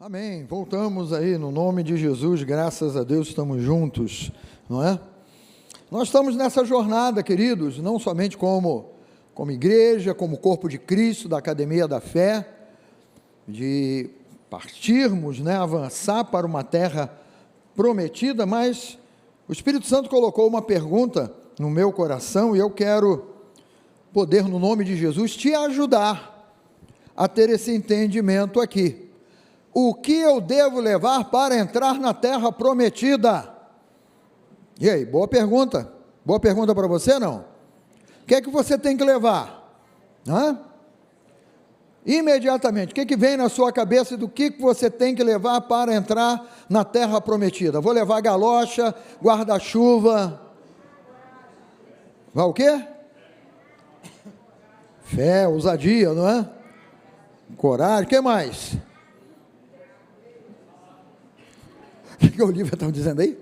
Amém, voltamos aí no nome de Jesus, graças a Deus estamos juntos, não é? Nós estamos nessa jornada, queridos, não somente como igreja, como corpo de Cristo, da Academia da Fé, de partirmos, né, avançar para uma terra prometida, mas o Espírito Santo colocou uma pergunta no meu coração e eu quero poder, no nome de Jesus, te ajudar a ter esse entendimento aqui. O que eu devo levar para entrar na terra prometida? E aí, boa pergunta para você, não? O que é que você tem que levar? Imediatamente, o que vem na sua cabeça do que você tem que levar para entrar na terra prometida? Vou levar galocha, guarda-chuva, vai o quê? Fé, ousadia, não é? Coragem, o que mais? O que o Olívia estava dizendo aí?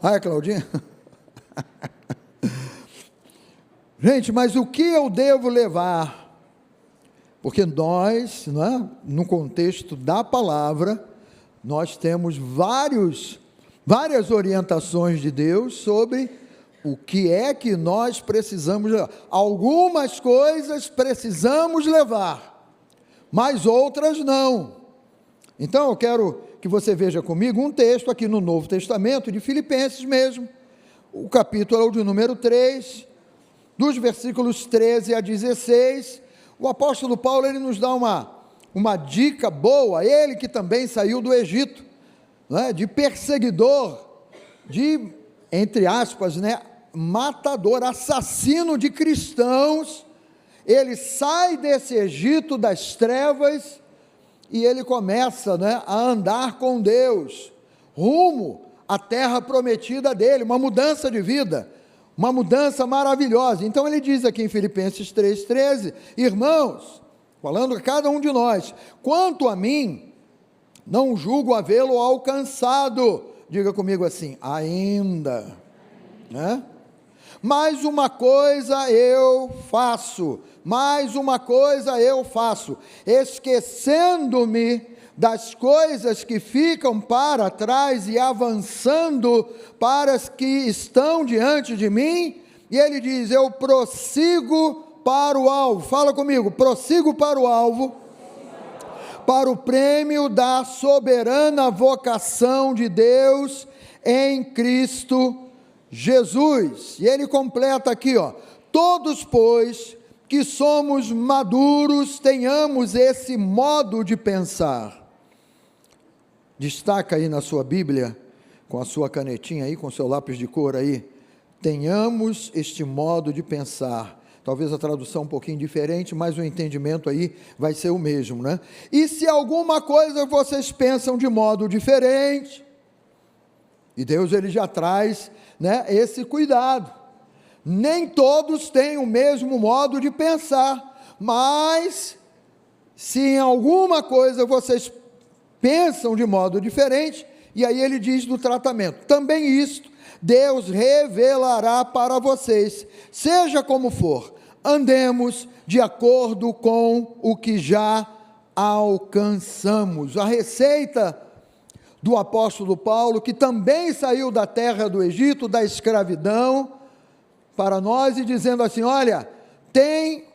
É Claudinha? Gente, mas o que eu devo levar? Porque nós, não é? No contexto da palavra, nós temos várias orientações de Deus sobre o que é que nós precisamos levar. Algumas coisas precisamos levar, mas outras não. Então eu quero que você veja comigo um texto aqui no Novo Testamento, de Filipenses mesmo, o capítulo é o de número 3, dos versículos 13 a 16, o apóstolo Paulo, ele nos dá uma dica boa, ele que também saiu do Egito, né, de perseguidor, de, entre aspas, né, matador, assassino de cristãos, ele sai desse Egito das trevas, e ele começa, né, a andar com Deus, rumo à terra prometida dele, uma mudança de vida, uma mudança maravilhosa. Então ele diz aqui em Filipenses 3,13, irmãos, falando a cada um de nós, quanto a mim, não julgo havê-lo alcançado, diga comigo assim, ainda, né? Mais uma coisa eu faço, esquecendo-me das coisas que ficam para trás e avançando para as que estão diante de mim, e ele diz, eu prossigo para o alvo, fala comigo, prossigo para o alvo, para o prêmio da soberana vocação de Deus em Cristo Jesus. E ele completa aqui, todos, pois, que somos maduros, tenhamos esse modo de pensar. Destaca aí na sua Bíblia, com a sua canetinha aí, com o seu lápis de cor aí, tenhamos este modo de pensar. Talvez a tradução um pouquinho diferente, mas o entendimento aí vai ser o mesmo, né? E se alguma coisa vocês pensam de modo diferente, e Deus ele já traz, né, esse cuidado, nem todos têm o mesmo modo de pensar, mas se em alguma coisa vocês pensam de modo diferente, e aí ele diz do tratamento, também isto Deus revelará para vocês, seja como for, andemos de acordo com o que já alcançamos. A receita do apóstolo Paulo, que também saiu da terra do Egito, da escravidão, para nós, e dizendo assim, olha, tem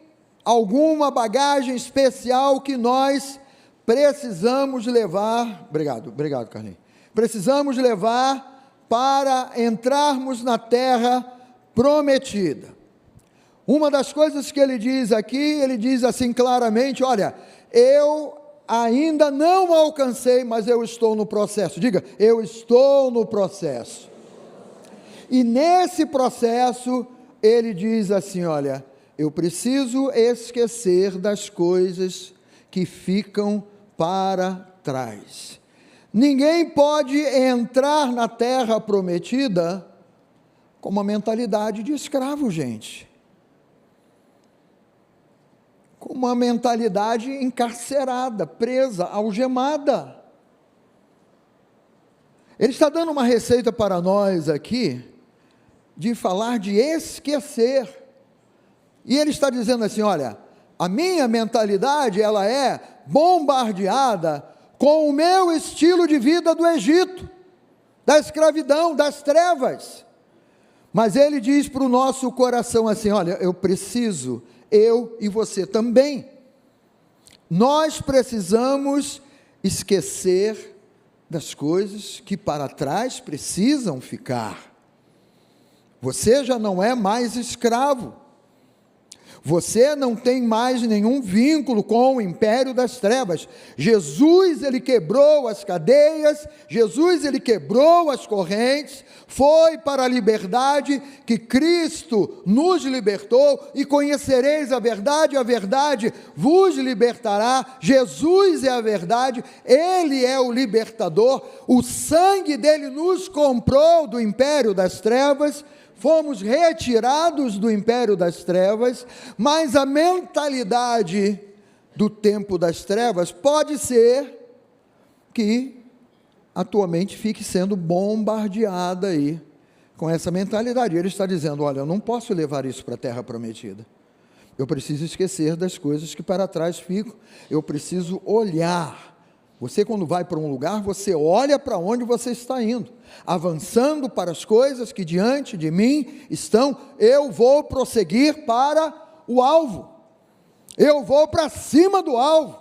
alguma bagagem especial que nós precisamos levar, obrigado Carlinhos, precisamos levar para entrarmos na terra prometida. Uma das coisas que ele diz aqui, ele diz assim claramente, olha, eu ainda não alcancei, mas eu estou no processo, diga, eu estou no processo, e nesse processo, ele diz assim, olha, eu preciso esquecer das coisas que ficam para trás, ninguém pode entrar na terra prometida com uma mentalidade de escravo, gente, com uma mentalidade encarcerada, presa, algemada. Ele está dando uma receita para nós aqui, de falar de esquecer, e ele está dizendo assim, olha, a minha mentalidade, ela é bombardeada com o meu estilo de vida do Egito, da escravidão, das trevas. Mas ele diz para o nosso coração assim: olha, eu preciso, eu e você também, nós precisamos esquecer das coisas que para trás precisam ficar. Você já não é mais escravo, você não tem mais nenhum vínculo com o império das trevas. Jesus, ele quebrou as cadeias, Jesus, ele quebrou as correntes, foi para a liberdade que Cristo nos libertou, e conhecereis a verdade vos libertará. Jesus é a verdade, ele é o libertador, o sangue dele nos comprou do império das trevas, fomos retirados do império das trevas, mas a mentalidade do tempo das trevas pode ser que a tua mente fique sendo bombardeada aí com essa mentalidade. Ele está dizendo: olha, eu não posso levar isso para a terra prometida, eu preciso esquecer das coisas que para trás ficam, eu preciso olhar. Você, quando vai para um lugar, você olha para onde você está indo, avançando para as coisas que diante de mim estão. Eu vou prosseguir para o alvo, eu vou para cima do alvo,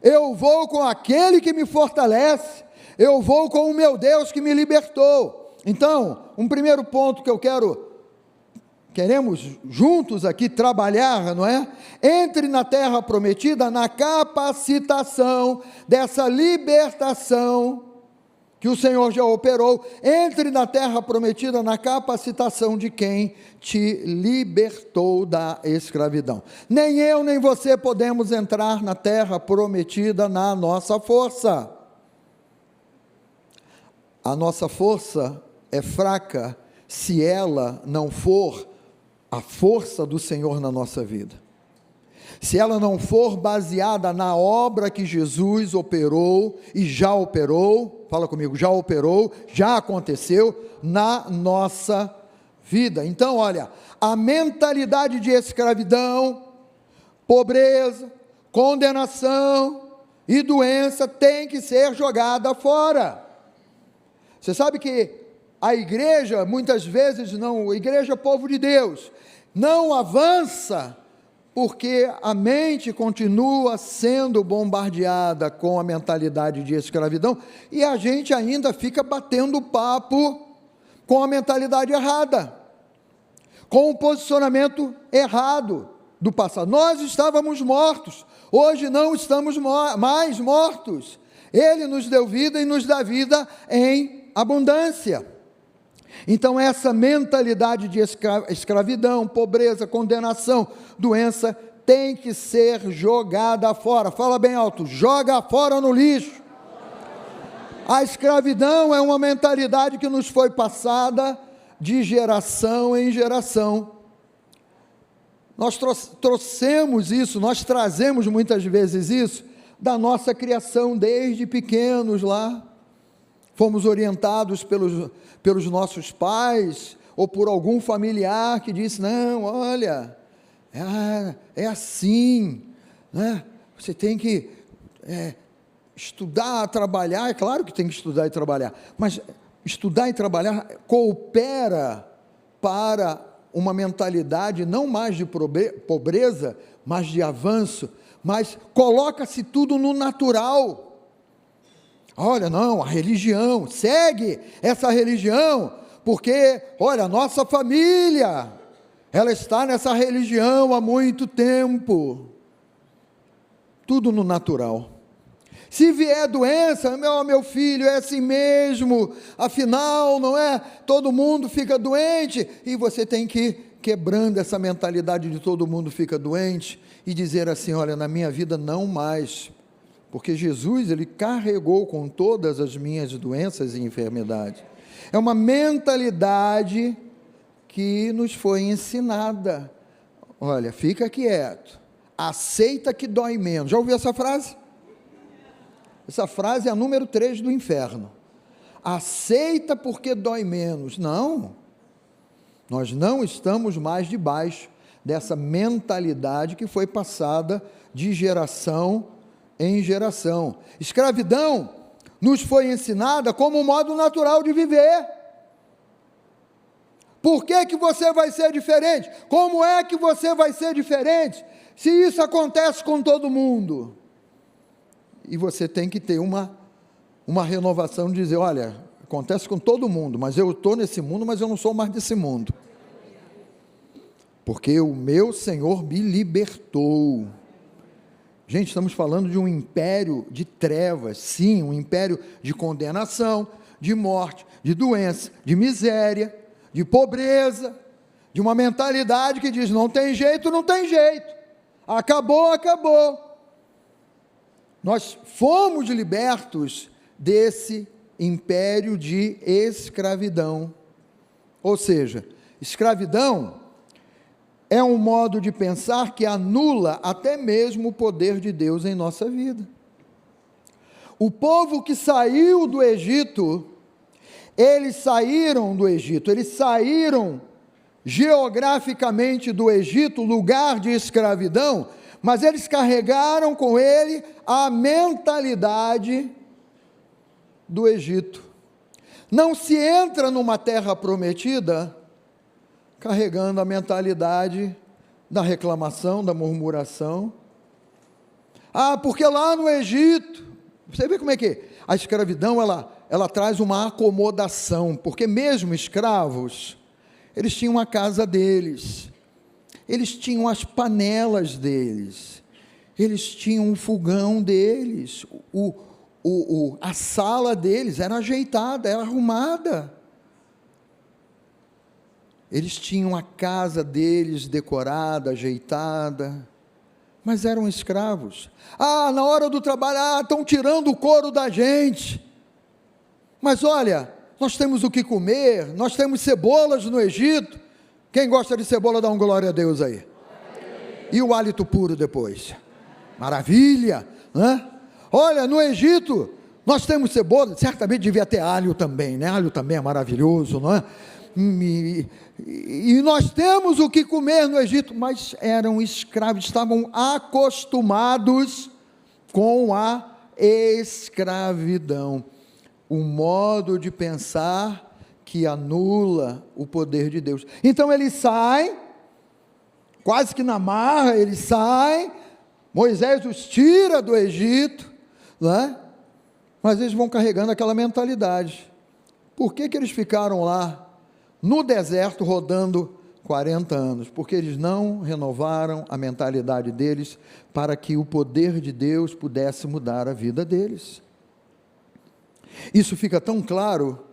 eu vou com aquele que me fortalece, eu vou com o meu Deus que me libertou. Então, um primeiro ponto que queremos juntos aqui trabalhar, não é? Entre na terra prometida na capacitação dessa libertação que o Senhor já operou. Entre na terra prometida na capacitação de quem te libertou da escravidão. Nem eu nem você podemos entrar na terra prometida na nossa força. A nossa força é fraca se ela não for a força do Senhor na nossa vida, se ela não for baseada na obra que Jesus operou e já operou, fala comigo, já operou, já aconteceu na nossa vida. Então, olha, a mentalidade de escravidão, pobreza, condenação e doença tem que ser jogada fora. Você sabe que a igreja, muitas vezes não, a igreja povo de Deus, não avança, porque a mente continua sendo bombardeada com a mentalidade de escravidão, e a gente ainda fica batendo papo com a mentalidade errada, com o posicionamento errado do passado. Nós estávamos mortos, hoje não estamos mais mortos, ele nos deu vida e nos dá vida em abundância. Então essa mentalidade de escravidão, pobreza, condenação, doença, tem que ser jogada fora. Fala bem alto: joga fora no lixo. A escravidão é uma mentalidade que nos foi passada de geração em geração. Nós trouxemos isso, nós trazemos muitas vezes isso da nossa criação desde pequenos lá. Fomos orientados pelos nossos pais, ou por algum familiar que disse: não, olha, é assim, né? Você tem que estudar, trabalhar. É claro que tem que estudar e trabalhar, mas estudar e trabalhar coopera para uma mentalidade não mais de pobreza, mas de avanço, mas coloca-se tudo no natural. Olha, não, a religião, segue essa religião, porque, olha, a nossa família, ela está nessa religião há muito tempo. Tudo no natural. Se vier doença, meu filho, é assim mesmo, afinal, não é? Todo mundo fica doente, e você tem que ir quebrando essa mentalidade de todo mundo fica doente, e dizer assim: olha, na minha vida não mais, porque Jesus, ele carregou com todas as minhas doenças e enfermidades. É uma mentalidade que nos foi ensinada. Olha, fica quieto, aceita que dói menos. Já ouviu essa frase? Essa frase é a número 3 do inferno. Aceita porque dói menos. Não, nós não estamos mais debaixo dessa mentalidade que foi passada de geração em geração. Escravidão nos foi ensinada como um modo natural de viver. Por que você vai ser diferente? Como é que você vai ser diferente se isso acontece com todo mundo? E você tem que ter uma renovação de dizer, olha, acontece com todo mundo, mas eu estou nesse mundo, mas eu não sou mais desse mundo. Porque o meu Senhor me libertou. Gente, estamos falando de um império de trevas, sim, um império de condenação, de morte, de doença, de miséria, de pobreza, de uma mentalidade que diz, não tem jeito, não tem jeito, acabou, acabou. Nós fomos libertos desse império de escravidão. Ou seja, escravidão é um modo de pensar que anula até mesmo o poder de Deus em nossa vida. O povo que saiu do Egito, eles saíram do Egito, eles saíram geograficamente do Egito, lugar de escravidão, mas eles carregaram com ele a mentalidade do Egito. Não se entra numa terra prometida carregando a mentalidade da reclamação, da murmuração. Porque lá no Egito, você vê como é que é? A escravidão, ela traz uma acomodação, porque mesmo escravos, eles tinham a casa deles, eles tinham as panelas deles, eles tinham o fogão deles, a sala deles era ajeitada, era arrumada. Eles tinham a casa deles decorada, ajeitada, mas eram escravos. Na hora do trabalho, estão tirando o couro da gente. Mas olha, nós temos o que comer, nós temos cebolas no Egito. Quem gosta de cebola, dá um glória a Deus aí. E o hálito puro depois. Maravilha, né? Olha, no Egito, nós temos cebola, certamente devia ter alho também, né? Alho também é maravilhoso, não é? E nós temos o que comer no Egito, mas eram escravos, estavam acostumados com a escravidão, um modo de pensar que anula o poder de Deus. Então eles saem, quase que na marra, eles saem, Moisés os tira do Egito, né? Mas eles vão carregando aquela mentalidade. Por que eles ficaram lá no deserto rodando 40 anos? Porque eles não renovaram a mentalidade deles para que o poder de Deus pudesse mudar a vida deles. Isso fica tão claro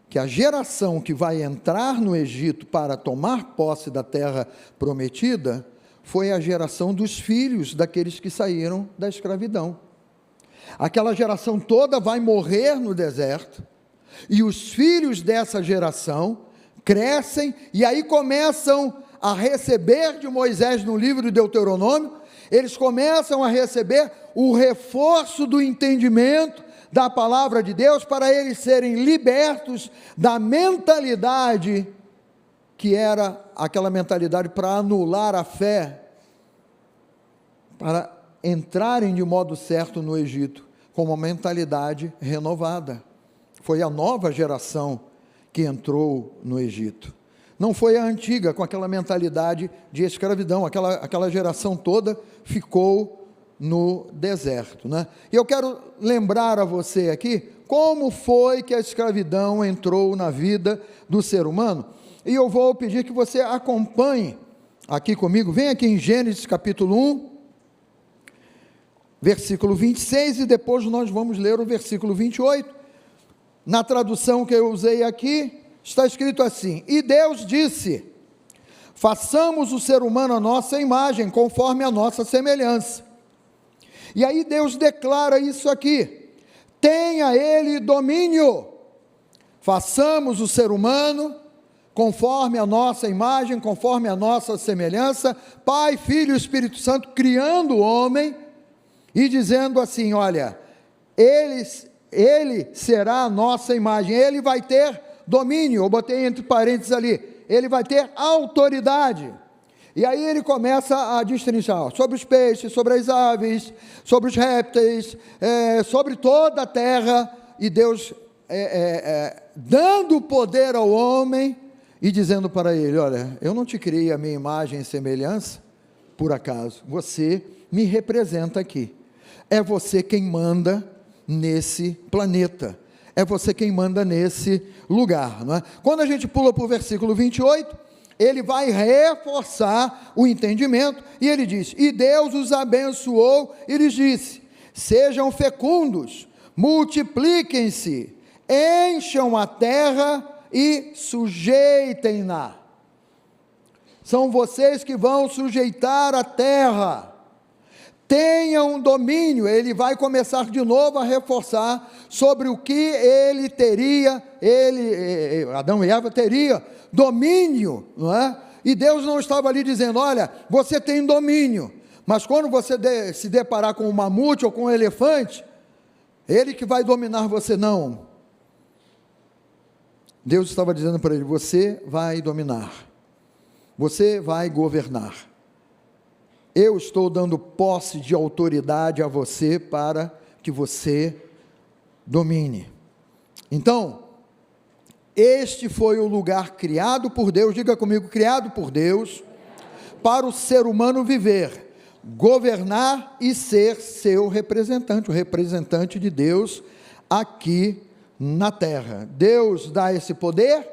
que a geração que vai entrar no Egito para tomar posse da terra prometida foi a geração dos filhos daqueles que saíram da escravidão. Aquela geração toda vai morrer no deserto, e os filhos dessa geração crescem, e aí começam a receber de Moisés no livro de Deuteronômio, eles começam a receber o reforço do entendimento da palavra de Deus, para eles serem libertos da mentalidade, que era aquela mentalidade para anular a fé, para entrarem de modo certo no Egito, com uma mentalidade renovada. Foi a nova geração que entrou no Egito, não foi a antiga, com aquela mentalidade de escravidão, aquela geração toda ficou no deserto, né? E eu quero lembrar a você aqui, como foi que a escravidão entrou na vida do ser humano, e eu vou pedir que você acompanhe aqui comigo, vem aqui em Gênesis capítulo 1, versículo 26, e depois nós vamos ler o versículo 28, na tradução que eu usei aqui, está escrito assim: e Deus disse, façamos o ser humano à nossa imagem, conforme a nossa semelhança. E aí Deus declara isso aqui: tenha ele domínio, façamos o ser humano conforme a nossa imagem, conforme a nossa semelhança, Pai, Filho e Espírito Santo, criando o homem, e dizendo assim, olha, ele será a nossa imagem, ele vai ter domínio, eu botei entre parênteses ali, ele vai ter autoridade. E aí ele começa a destrinchar sobre os peixes, sobre as aves, sobre os répteis, sobre toda a terra, e Deus dando poder ao homem e dizendo para ele: olha, eu não te criei a minha imagem e semelhança por acaso, você me representa aqui, é você quem manda nesse planeta, é você quem manda nesse lugar, não é? Quando a gente pula para o versículo 28, ele vai reforçar o entendimento, e ele diz: e Deus os abençoou e lhes disse: sejam fecundos, multipliquem-se, encham a terra e sujeitem-na. São vocês que vão sujeitar a terra, tenham domínio. Ele vai começar de novo a reforçar sobre o que ele teria, Adão e Eva teria domínio, não é? E Deus não estava ali dizendo: olha, você tem domínio, mas quando você se deparar com um mamute ou com um elefante, ele que vai dominar você. Não, Deus estava dizendo para ele: você vai dominar, você vai governar, eu estou dando posse de autoridade a você para que você domine. Então, este foi o lugar criado por Deus, diga comigo, criado por Deus, para o ser humano viver, governar e ser seu representante, o representante de Deus aqui na terra. Deus dá esse poder,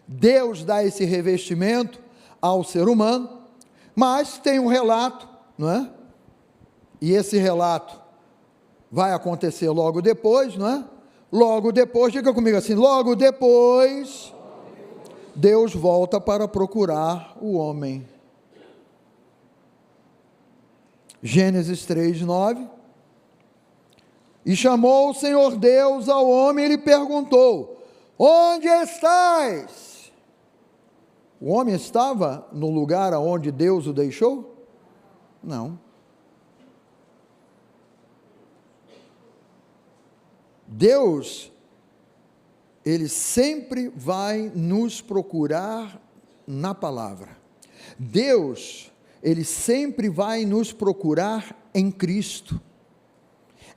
Deus dá esse revestimento ao ser humano, mas tem um relato, não é? E esse relato vai acontecer logo depois, não é? Logo depois, diga comigo assim, logo depois, Deus volta para procurar o homem. Gênesis 3:9, e chamou o Senhor Deus ao homem e lhe perguntou: onde estás? O homem estava no lugar aonde Deus o deixou? Não. Deus, ele sempre vai nos procurar na palavra. Deus, ele sempre vai nos procurar em Cristo.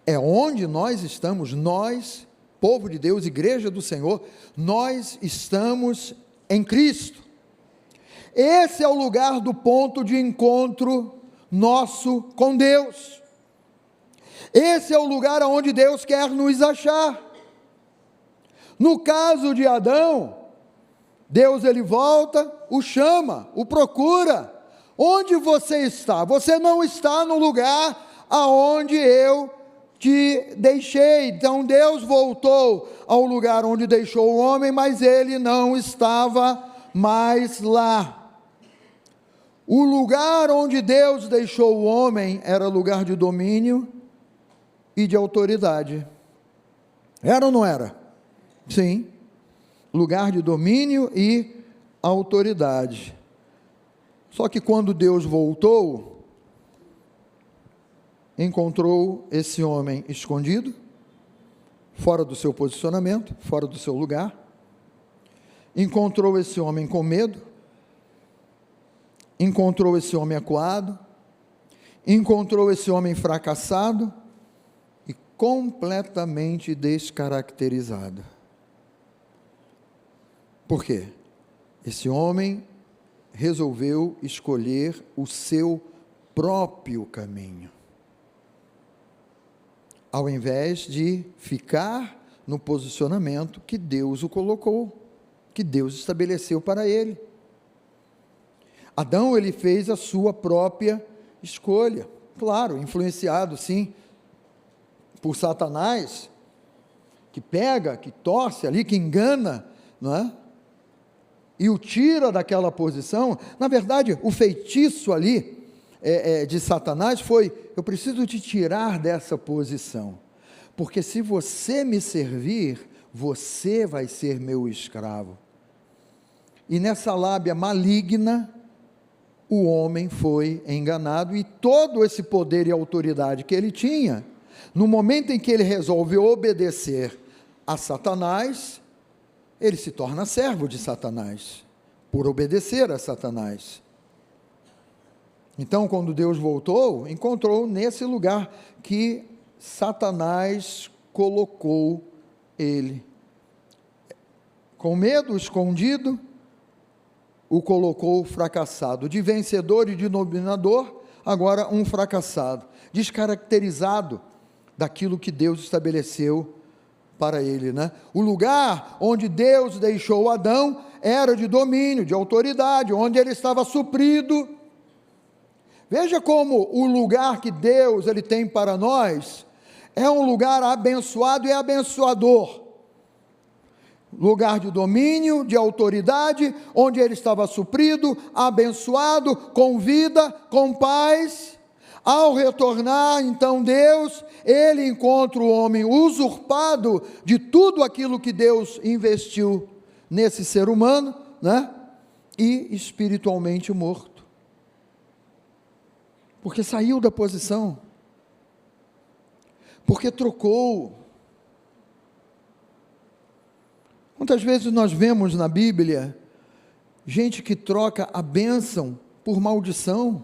É onde nós estamos, nós, povo de Deus, igreja do Senhor, nós estamos em Cristo. Esse é o lugar do ponto de encontro nosso com Deus. Esse é o lugar onde Deus quer nos achar. No caso de Adão, Deus ele volta, o chama, o procura. Onde você está? Você não está no lugar aonde eu te deixei. Então Deus voltou ao lugar onde deixou o homem, mas ele não estava mais lá. O lugar onde Deus deixou o homem era lugar de domínio e de autoridade. Era ou não era? Sim. Lugar de domínio e autoridade. Só que quando Deus voltou, encontrou esse homem escondido, fora do seu posicionamento, fora do seu lugar. Encontrou esse homem com medo. Encontrou esse homem acuado. Encontrou esse homem fracassado e completamente descaracterizado. Por quê? Esse homem resolveu escolher o seu próprio caminho, ao invés de ficar no posicionamento que Deus o colocou, que Deus estabeleceu para ele. Adão, ele fez a sua própria escolha, claro, influenciado sim, por Satanás, que pega, que torce ali, que engana, não é? E o tira daquela posição. Na verdade, o feitiço ali de Satanás foi: eu preciso te tirar dessa posição, porque se você me servir, você vai ser meu escravo. E nessa lábia maligna, o homem foi enganado, e todo esse poder e autoridade que ele tinha, no momento em que ele resolve obedecer a Satanás, ele se torna servo de Satanás, por obedecer a Satanás. Então, quando Deus voltou, encontrou nesse lugar que Satanás colocou ele. Com medo, escondido, o colocou fracassado. De vencedor e de dominador, agora um fracassado. Descaracterizado daquilo que Deus estabeleceu para ele, né? O lugar onde Deus deixou Adão era de domínio, de autoridade, onde ele estava suprido. Veja como o lugar que Deus ele tem para nós é um lugar abençoado e abençoador. Lugar de domínio, de autoridade, onde ele estava suprido, abençoado, com vida, com paz. Ao retornar, então, Deus, ele encontra o homem usurpado de tudo aquilo que Deus investiu nesse ser humano, né? E espiritualmente morto. Porque saiu da posição. Porque trocou. Quantas vezes nós vemos na Bíblia gente que troca a bênção por maldição?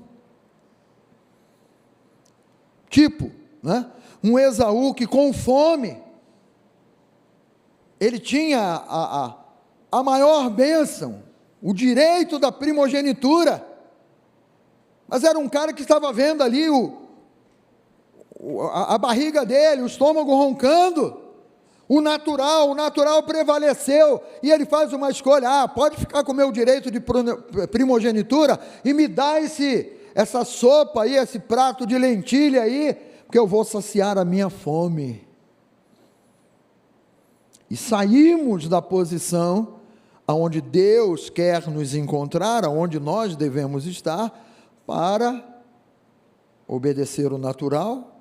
Tipo, né? Um Esaú que com fome, ele tinha a maior bênção, o direito da primogenitura, mas era um cara que estava vendo ali a barriga dele, o estômago roncando, o natural prevaleceu, e ele faz uma escolha: pode ficar com o meu direito de primogenitura, e me dá essa sopa aí, esse prato de lentilha aí, porque eu vou saciar a minha fome. E saímos da posição aonde Deus quer nos encontrar, aonde nós devemos estar, para obedecer o natural,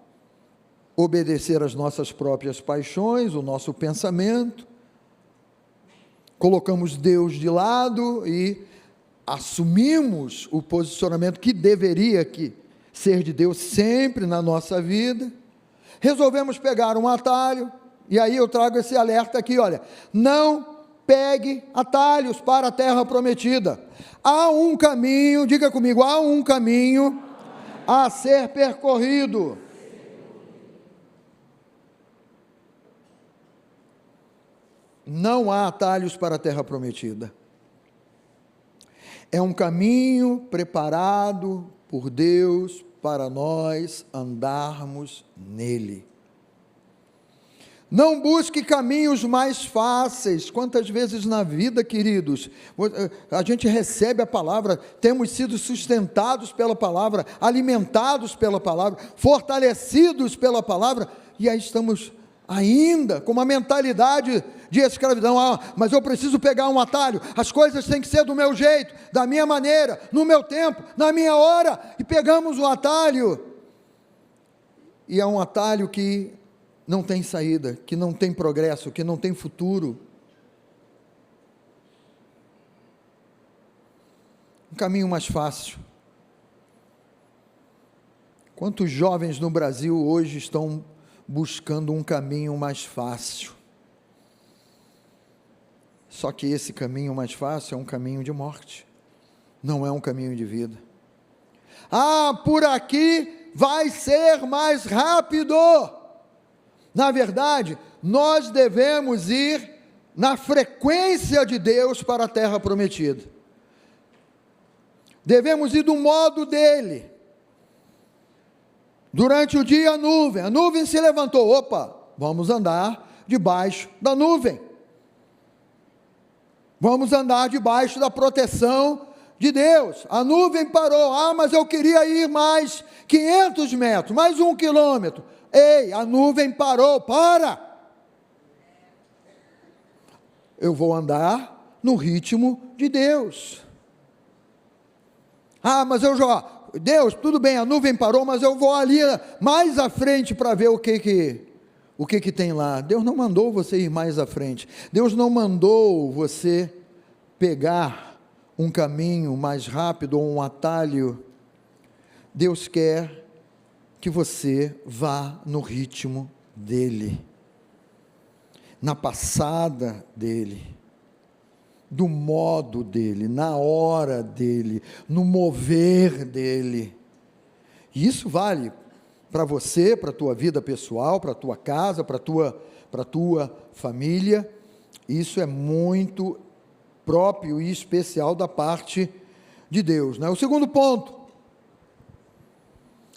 obedecer às nossas próprias paixões, o nosso pensamento. Colocamos Deus de lado e assumimos o posicionamento que deveria ser de Deus sempre na nossa vida. Resolvemos pegar um atalho, e aí eu trago esse alerta aqui, olha: não pegue atalhos para a terra prometida. Há um caminho, diga comigo, há um caminho a ser percorrido. Não há atalhos para a terra prometida. É um caminho preparado por Deus para nós andarmos nele. Não busque caminhos mais fáceis. Quantas vezes na vida, queridos, a gente recebe a palavra, temos sido sustentados pela palavra, alimentados pela palavra, fortalecidos pela palavra, e aí estamos ainda com uma mentalidade de escravidão. Mas eu preciso pegar um atalho, as coisas têm que ser do meu jeito, da minha maneira, no meu tempo, na minha hora, e pegamos um atalho, e é um atalho que não tem saída, que não tem progresso, que não tem futuro. Um caminho mais fácil. Quantos jovens no Brasil hoje estão buscando um caminho mais fácil? Só que esse caminho mais fácil é um caminho de morte, não é um caminho de vida. Por aqui vai ser mais rápido. Na verdade, nós devemos ir na frequência de Deus para a terra prometida. Devemos ir do modo dele. Durante o dia a nuvem se levantou. Vamos andar debaixo da nuvem. Vamos andar debaixo da proteção de Deus. A nuvem parou. Mas eu queria ir mais 500 metros, mais 1 quilômetro. Ei, a nuvem parou, para! Eu vou andar no ritmo de Deus. Mas Deus, tudo bem, a nuvem parou, mas eu vou ali mais à frente para ver o que tem lá. Deus não mandou você ir mais à frente. Deus não mandou você pegar um caminho mais rápido ou um atalho. Deus quer que você vá no ritmo dele, na passada dele, do modo dele, na hora dele, no mover dele. E isso vale para você, para a tua vida pessoal, para a tua casa, para a tua família. Isso é muito próprio e especial da parte de Deus, né? O segundo ponto: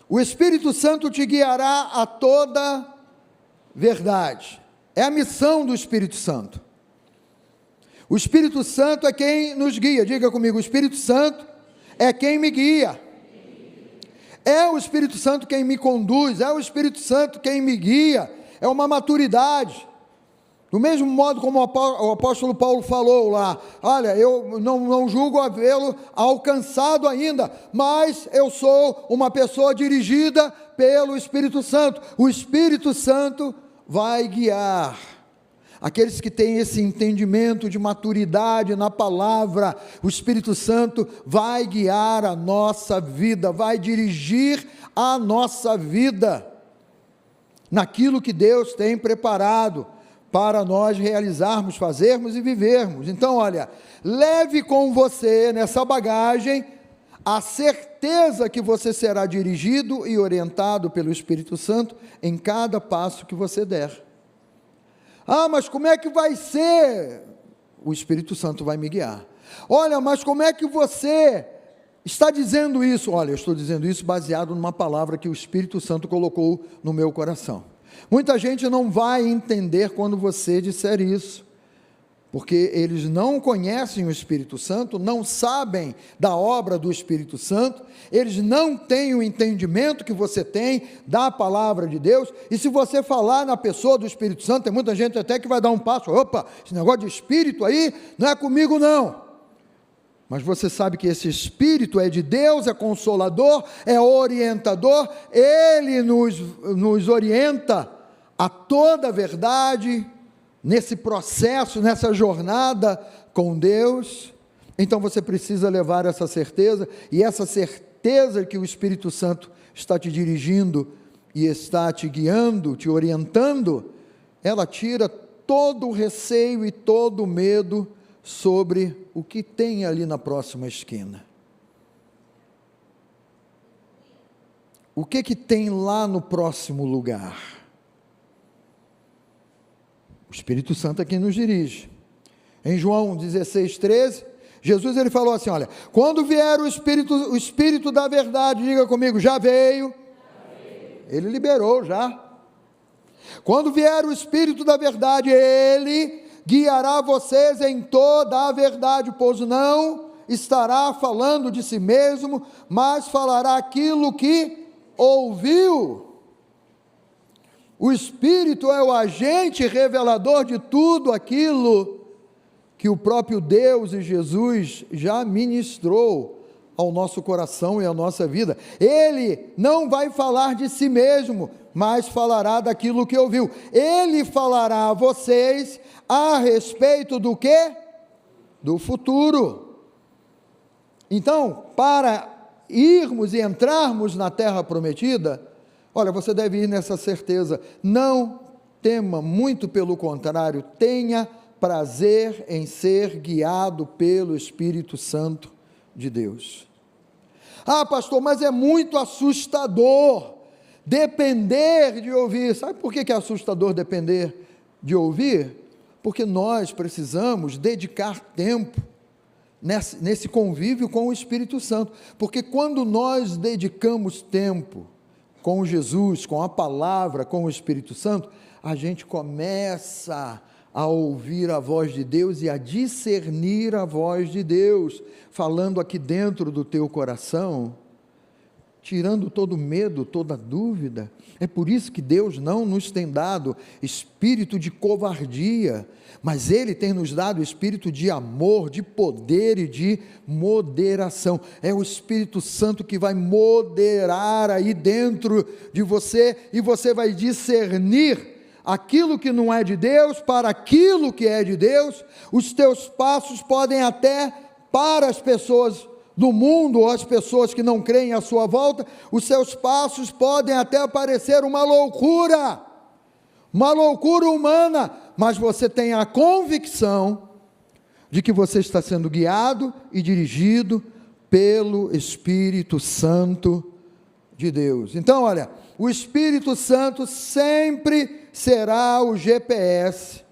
o Espírito Santo te guiará a toda verdade. É a missão do Espírito Santo. O Espírito Santo é quem nos guia. Diga comigo: o Espírito Santo é quem me guia. É o Espírito Santo quem me conduz, é o Espírito Santo quem me guia. É uma maturidade. Do mesmo modo como o apóstolo Paulo falou lá: olha, eu não julgo havê-lo alcançado ainda, mas eu sou uma pessoa dirigida pelo Espírito Santo. O Espírito Santo vai guiar aqueles que têm esse entendimento de maturidade na palavra. O Espírito Santo vai guiar a nossa vida, vai dirigir a nossa vida naquilo que Deus tem preparado para nós realizarmos, fazermos e vivermos. Então, olha, leve com você nessa bagagem a certeza que você será dirigido e orientado pelo Espírito Santo em cada passo que você der. Ah, mas como é que vai ser? O Espírito Santo vai me guiar. Olha, mas como é que você está dizendo isso? Olha, eu estou dizendo isso baseado numa palavra que o Espírito Santo colocou no meu coração. Muita gente não vai entender quando você disser isso, porque eles não conhecem o Espírito Santo, não sabem da obra do Espírito Santo, eles não têm o entendimento que você tem da palavra de Deus. E se você falar na pessoa do Espírito Santo, tem muita gente até que vai dar um passo: opa, esse negócio de Espírito aí não é comigo não. Mas você sabe que esse Espírito é de Deus, é consolador, é orientador, ele nos orienta a toda a verdade, nesse processo, nessa jornada com Deus. Então você precisa levar essa certeza, e essa certeza que o Espírito Santo está te dirigindo e está te guiando, te orientando, ela tira todo o receio e todo o medo sobre o que tem ali na próxima esquina. O que tem lá no próximo lugar? O Espírito Santo é quem nos dirige. Em João 16:13, Jesus ele falou assim: olha, quando vier o Espírito da verdade, diga comigo, já veio. Ele liberou já. Quando vier o Espírito da verdade, ele guiará vocês em toda a verdade, pois não estará falando de si mesmo, mas falará aquilo que ouviu. O Espírito é o agente revelador de tudo aquilo que o próprio Deus e Jesus já ministrou ao nosso coração e à nossa vida. Ele não vai falar de si mesmo, mas falará daquilo que ouviu. Ele falará a vocês a respeito do quê? Do futuro. Então, para irmos e entrarmos na terra prometida, olha, você deve ir nessa certeza. Não tema, muito pelo contrário, tenha prazer em ser guiado pelo Espírito Santo de Deus. Ah, pastor, mas é muito assustador depender de ouvir. Sabe por que é assustador depender de ouvir? Porque nós precisamos dedicar tempo nesse convívio com o Espírito Santo. Porque quando nós dedicamos tempo com Jesus, com a palavra, com o Espírito Santo, a gente começa a ouvir a voz de Deus e a discernir a voz de Deus, falando aqui dentro do teu coração, tirando todo medo, toda dúvida. É por isso que Deus não nos tem dado espírito de covardia, mas Ele tem nos dado espírito de amor, de poder e de moderação. É o Espírito Santo que vai moderar aí dentro de você, e você vai discernir aquilo que não é de Deus para aquilo que é de Deus. Os teus passos podem até, para as pessoas do mundo, ou as pessoas que não creem à sua volta, os seus passos podem até parecer uma loucura humana, mas você tem a convicção de que você está sendo guiado e dirigido pelo Espírito Santo de de Deus. Então, olha, o Espírito Santo sempre será o GPS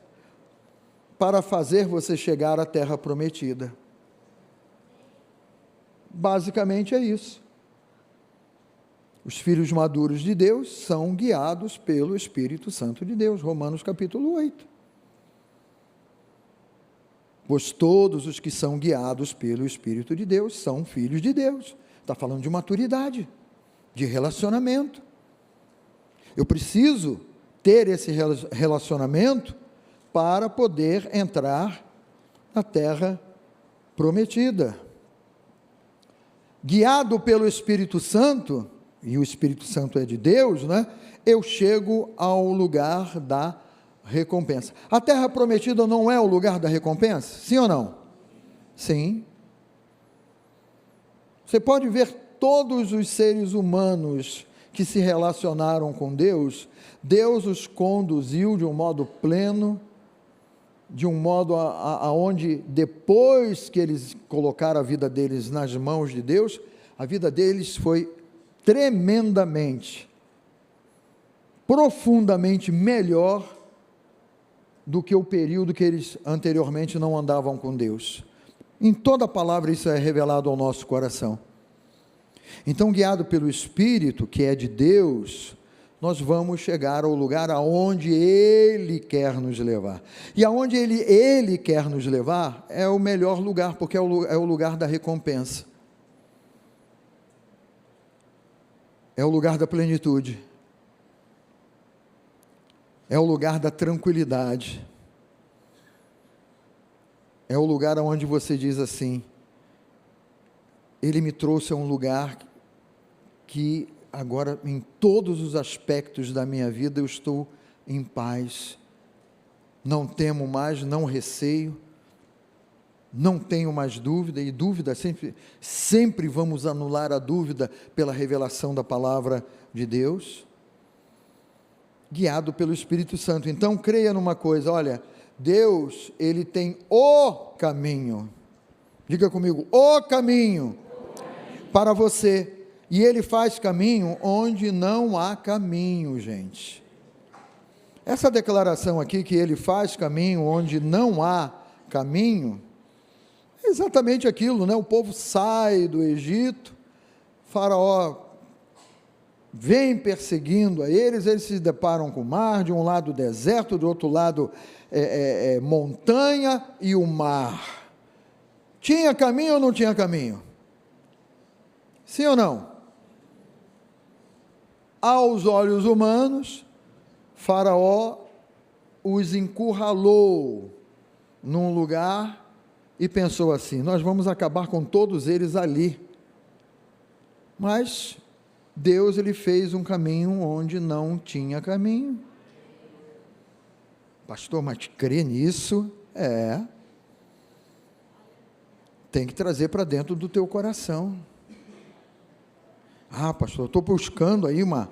para fazer você chegar à terra prometida. Basicamente é isso. Os filhos maduros de Deus são guiados pelo Espírito Santo de Deus. Romanos capítulo 8. Pois todos os que são guiados pelo Espírito de Deus são filhos de Deus. Está falando de maturidade, de relacionamento. Eu preciso ter esse relacionamento para poder entrar na terra prometida. Guiado pelo Espírito Santo, e o Espírito Santo é de Deus, né? Eu chego ao lugar da recompensa. A terra prometida não é o lugar da recompensa? Sim ou não? Sim. Você pode ver todos os seres humanos que se relacionaram com Deus, Deus os conduziu de um modo pleno, de um modo aonde depois que eles colocaram a vida deles nas mãos de Deus, a vida deles foi tremendamente, profundamente melhor do que o período que eles anteriormente não andavam com Deus. Em toda a palavra isso é revelado ao nosso coração. Então, guiado pelo Espírito, que é de Deus, nós vamos chegar ao lugar aonde Ele quer nos levar. E aonde Ele quer nos levar é o melhor lugar, porque é o lugar da recompensa. É o lugar da plenitude. É o lugar da tranquilidade. É o lugar onde você diz assim: Ele me trouxe a um lugar que agora, em todos os aspectos da minha vida, eu estou em paz. Não temo mais, não receio, não tenho mais dúvida, e dúvida sempre vamos anular a dúvida pela revelação da palavra de Deus, guiado pelo Espírito Santo. Então, creia numa coisa, olha, Deus, Ele tem o caminho, diga comigo, o caminho para você, e Ele faz caminho onde não há caminho, gente. Essa declaração aqui, que Ele faz caminho onde não há caminho, é exatamente aquilo, né? O povo sai do Egito, Faraó vem perseguindo a eles se deparam com o mar, de um lado deserto, do outro lado montanha e o mar. Tinha caminho ou não tinha caminho? Sim ou não? Aos olhos humanos, Faraó os encurralou num lugar e pensou assim: nós vamos acabar com todos eles ali. Mas Deus, Ele fez um caminho onde não tinha caminho. Pastor, mas crê nisso? Tem que trazer para dentro do teu coração. Ah, pastor, eu estou buscando aí uma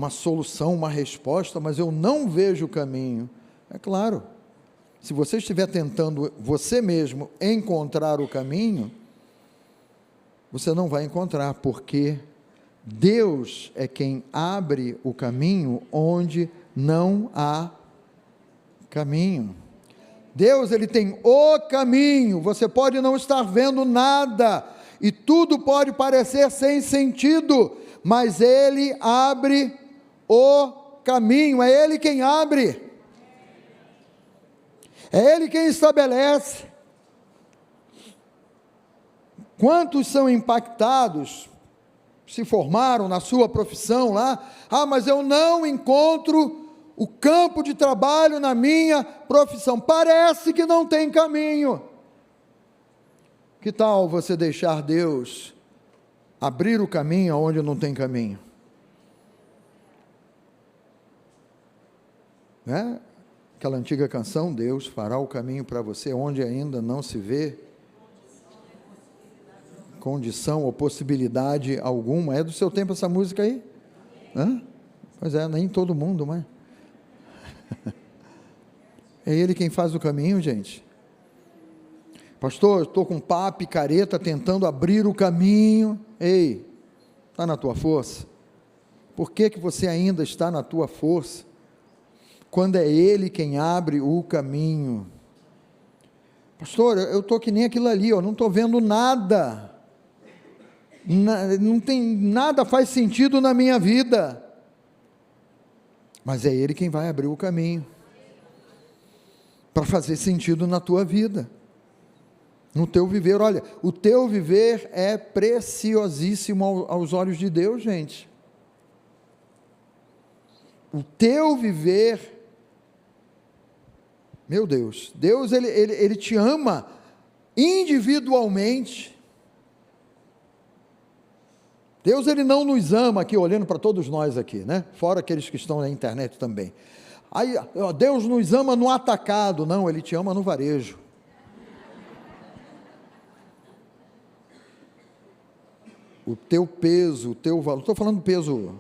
solução, uma resposta, mas eu não vejo o caminho. É claro, se você estiver tentando você mesmo encontrar o caminho, você não vai encontrar, porque Deus é quem abre o caminho onde não há caminho. Deus, Ele tem o caminho. Você pode não estar vendo nada, e tudo pode parecer sem sentido, mas Ele abre o caminho, é Ele quem abre, é Ele quem estabelece. Quantos são impactados, se formaram na sua profissão lá, mas eu não encontro o campo de trabalho na minha profissão, parece que não tem caminho. Que tal você deixar Deus abrir o caminho onde não tem caminho? Né? Aquela antiga canção, Deus fará o caminho para você onde ainda não se vê condição ou possibilidade alguma. É do seu tempo essa música aí? Pois é, nem todo mundo, mas é Ele quem faz o caminho, gente. Pastor, estou com pá, picareta, tentando abrir o caminho. Ei, está na tua força? Por que que você ainda está na tua força, quando é Ele quem abre o caminho? Pastor, eu estou que nem aquilo ali, eu não estou vendo nada, não tem nada faz sentido na minha vida, mas é Ele quem vai abrir o caminho, para fazer sentido na tua vida, no teu viver. Olha, o teu viver é preciosíssimo aos olhos de Deus, gente. O teu viver, meu Deus, Deus ele te ama individualmente. Deus ele não nos ama aqui, olhando para todos nós aqui, né? Fora aqueles que estão na internet também. Aí, Deus nos ama no atacado, não, Ele te ama no varejo. O teu peso, o teu valor, estou falando peso,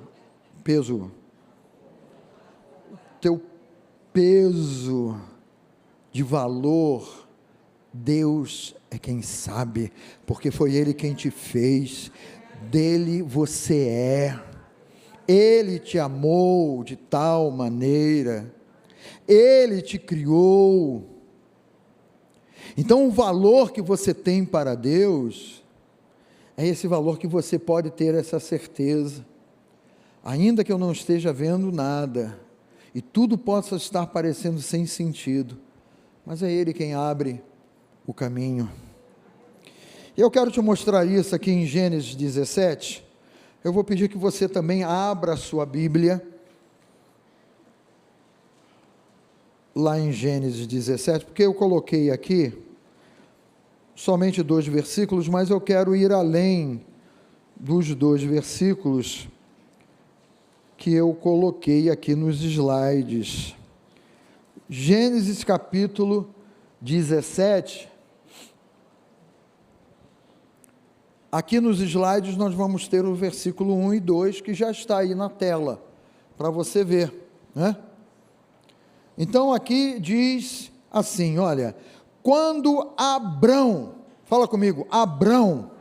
teu peso de valor, Deus é quem sabe, porque foi Ele quem te fez, dele você é, Ele te amou de tal maneira, Ele te criou. Então o valor que você tem para Deus, é esse valor que você pode ter essa certeza, ainda que eu não esteja vendo nada, e tudo possa estar parecendo sem sentido, mas é Ele quem abre o caminho. Eu quero te mostrar isso aqui em Gênesis 17, eu vou pedir que você também abra a sua Bíblia, lá em Gênesis 17, porque eu coloquei aqui, somente 2 versículos, mas eu quero ir além dos 2 versículos, que eu coloquei aqui nos slides. Gênesis capítulo 17, aqui nos slides nós vamos ter o versículo 1 e 2, que já está aí na tela, para você ver, né? Então aqui diz assim, olha, quando Abrão, fala comigo, Abrão,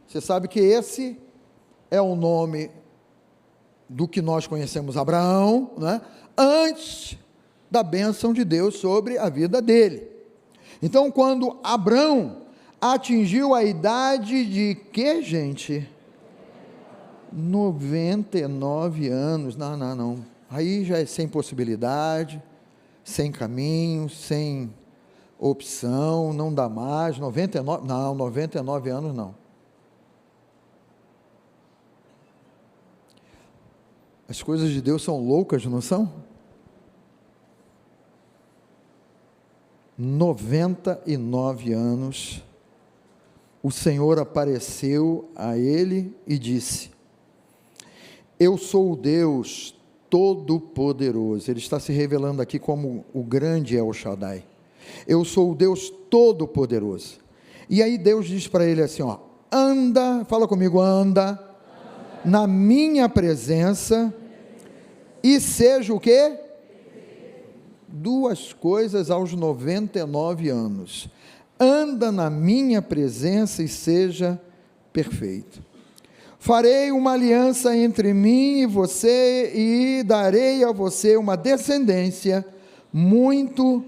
você sabe que esse é o nome do que nós conhecemos Abraão, né? Antes da bênção de Deus sobre a vida dele. Então quando Abrão atingiu a idade de que, gente? 99 anos, não, aí já é sem possibilidade, sem caminho, sem opção, não dá mais, 99 anos não. As coisas de Deus são loucas, não são? 99 anos, o Senhor apareceu a ele e disse, eu sou o Deus Todo-Poderoso. Ele está se revelando aqui como o grande El Shaddai. Eu sou o Deus Todo-Poderoso. E aí Deus diz para ele assim, ó, anda, fala comigo, anda, na minha presença, e seja o quê? 2 coisas aos 99 anos, anda na minha presença e seja perfeito. Farei uma aliança entre mim e você, e darei a você uma descendência muito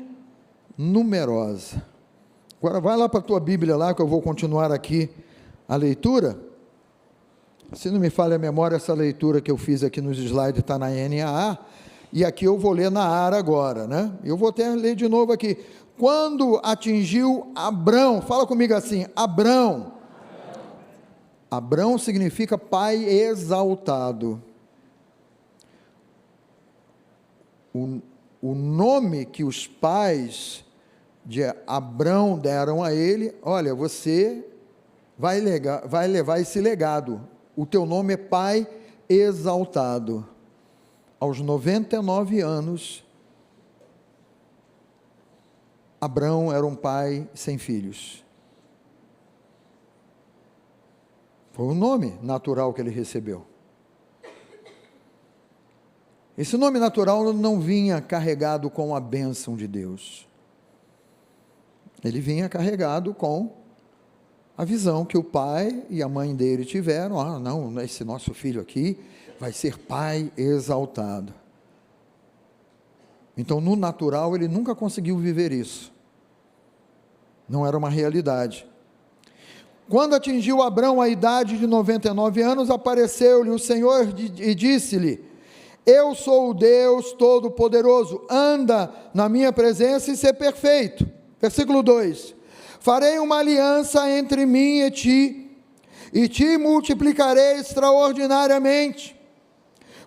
numerosa. Agora vai lá para a tua Bíblia lá, que eu vou continuar aqui a leitura. Se não me falha a memória, essa leitura que eu fiz aqui nos slides está na NAA, e aqui eu vou ler na ARA agora, né? Eu vou até ler de novo aqui. Quando atingiu Abrão, fala comigo assim, Abrão. Abrão significa pai exaltado. O nome que os pais de Abrão deram a ele, olha, você vai levar esse legado, o teu nome é pai exaltado. Aos 99 anos, Abrão era um pai sem filhos. Foi o nome natural que ele recebeu. Esse nome natural não vinha carregado com a bênção de Deus. Ele vinha carregado com a visão que o pai e a mãe dele tiveram. Não, esse nosso filho aqui vai ser pai exaltado. Então, no natural, ele nunca conseguiu viver isso. Não era uma realidade. Quando atingiu Abrão a idade de 99 anos, apareceu-lhe o Senhor e disse-lhe: eu sou o Deus Todo-Poderoso, anda na minha presença e ser perfeito. Versículo 2: farei uma aliança entre mim e te multiplicarei extraordinariamente.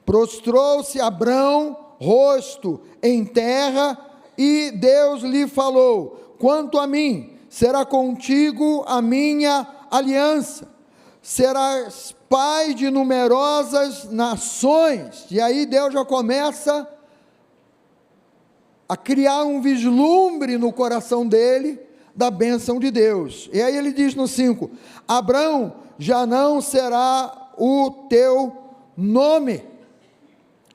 Prostrou-se Abrão, rosto em terra, e Deus lhe falou: quanto a mim, será contigo a minha aliança, serás pai de numerosas nações. E aí Deus já começa a criar um vislumbre no coração dele, da bênção de Deus. E aí ele diz no 5, Abrão, já não será o teu nome,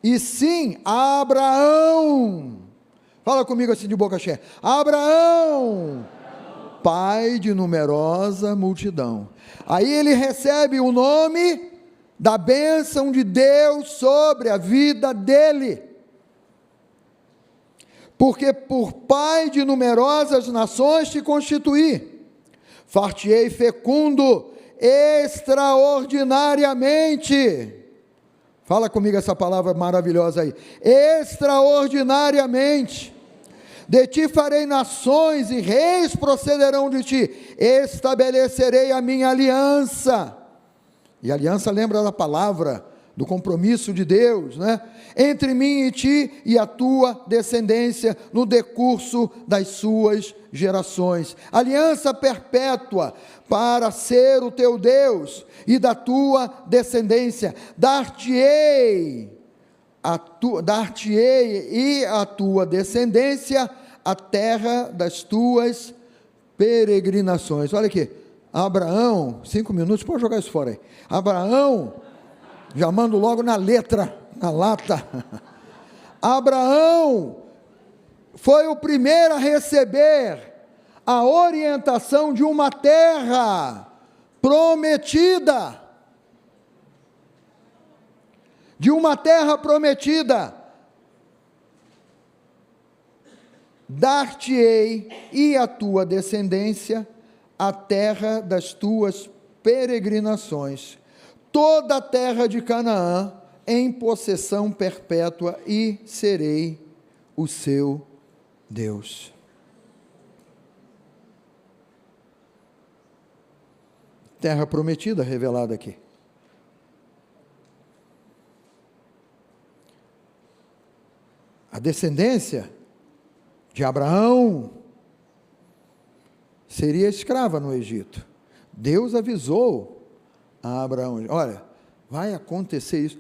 e sim Abraão. Fala comigo assim de boca cheia: Abraão, pai de numerosa multidão. Aí ele recebe o nome da bênção de Deus sobre a vida dele, porque por pai de numerosas nações te constituí, far-te-ei fecundo extraordinariamente. Fala comigo essa palavra maravilhosa aí: extraordinariamente. De ti farei nações e reis procederão de ti, estabelecerei a minha aliança. E aliança lembra da palavra, do compromisso de Deus, né? Entre mim e ti e a tua descendência no decurso das suas gerações. Aliança perpétua para ser o teu Deus e da tua descendência. Dar-te-ei e a tua descendência a terra das tuas peregrinações. Olha aqui, Abraão, 5 minutos, pode jogar isso fora aí. Abraão, já mando logo na letra, na lata. Abraão foi o primeiro a receber a orientação de uma terra prometida. De uma terra prometida. Dar-te-ei e a tua descendência a terra das tuas peregrinações, toda a terra de Canaã em possessão perpétua, e serei o seu Deus. Terra prometida revelada aqui. A descendência de Abraão seria escrava no Egito. Deus avisou a Abraão: olha, vai acontecer isso.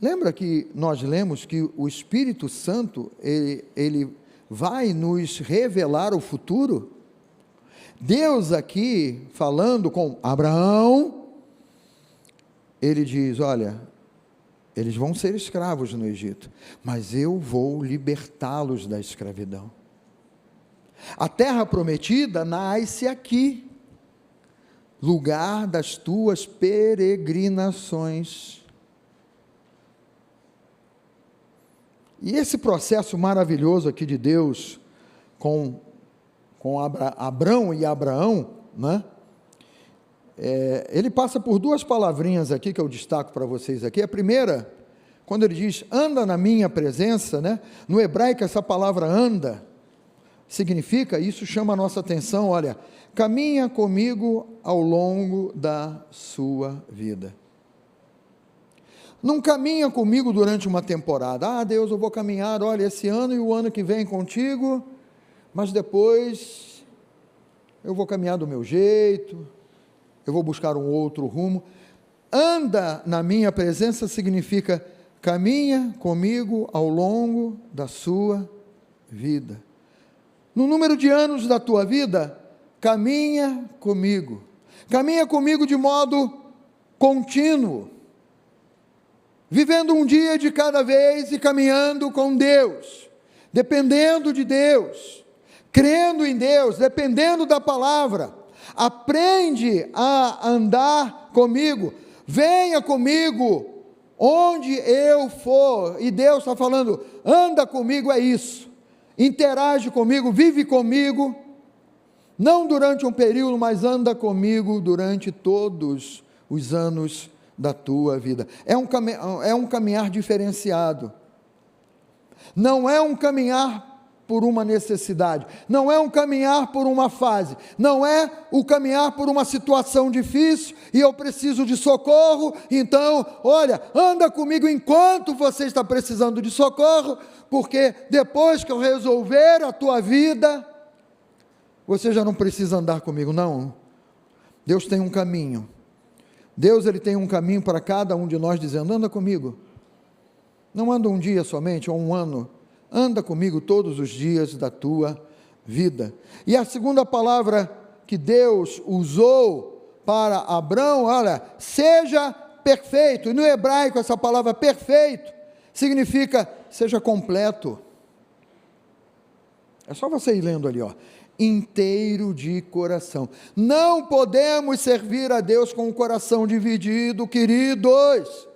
Lembra que nós lemos que o Espírito Santo, ele vai nos revelar o futuro? Deus aqui, falando com Abraão, ele diz: olha, eles vão ser escravos no Egito, mas eu vou libertá-los da escravidão. A terra prometida nasce aqui, lugar das tuas peregrinações. E esse processo maravilhoso aqui de Deus com Abrão e Abraão, né? Ele passa por duas palavrinhas aqui que eu destaco para vocês aqui. A primeira, quando ele diz anda na minha presença, né? No hebraico essa palavra anda significa, isso chama a nossa atenção, olha, caminha comigo ao longo da sua vida. Não caminha comigo durante uma temporada. Deus, eu vou caminhar, olha, esse ano e o ano que vem contigo, mas depois eu vou caminhar do meu jeito, eu vou buscar um outro rumo. Anda na minha presença significa caminha comigo ao longo da sua vida. No número de anos da tua vida, caminha comigo de modo contínuo, vivendo um dia de cada vez e caminhando com Deus, dependendo de Deus, crendo em Deus, dependendo da palavra. Aprende a andar comigo, venha comigo onde eu for, e Deus está falando, anda comigo, é isso, interage comigo, vive comigo, não durante um período, mas anda comigo durante todos os anos da tua vida. É um caminhar diferenciado, não é um caminhar por uma necessidade, não é um caminhar por uma fase, não é o caminhar por uma situação difícil, e eu preciso de socorro, então, olha, anda comigo enquanto você está precisando de socorro, porque depois que eu resolver a tua vida, você já não precisa andar comigo, não. Deus tem um caminho, Deus ele tem um caminho para cada um de nós, dizendo, anda comigo, não anda um dia somente, ou um ano, anda comigo todos os dias da tua vida. E a segunda palavra que Deus usou para Abrão, olha, seja perfeito, e no hebraico essa palavra perfeito, significa, seja completo, é só você ir lendo ali, inteiro de coração. Não podemos servir a Deus com o coração dividido, queridos.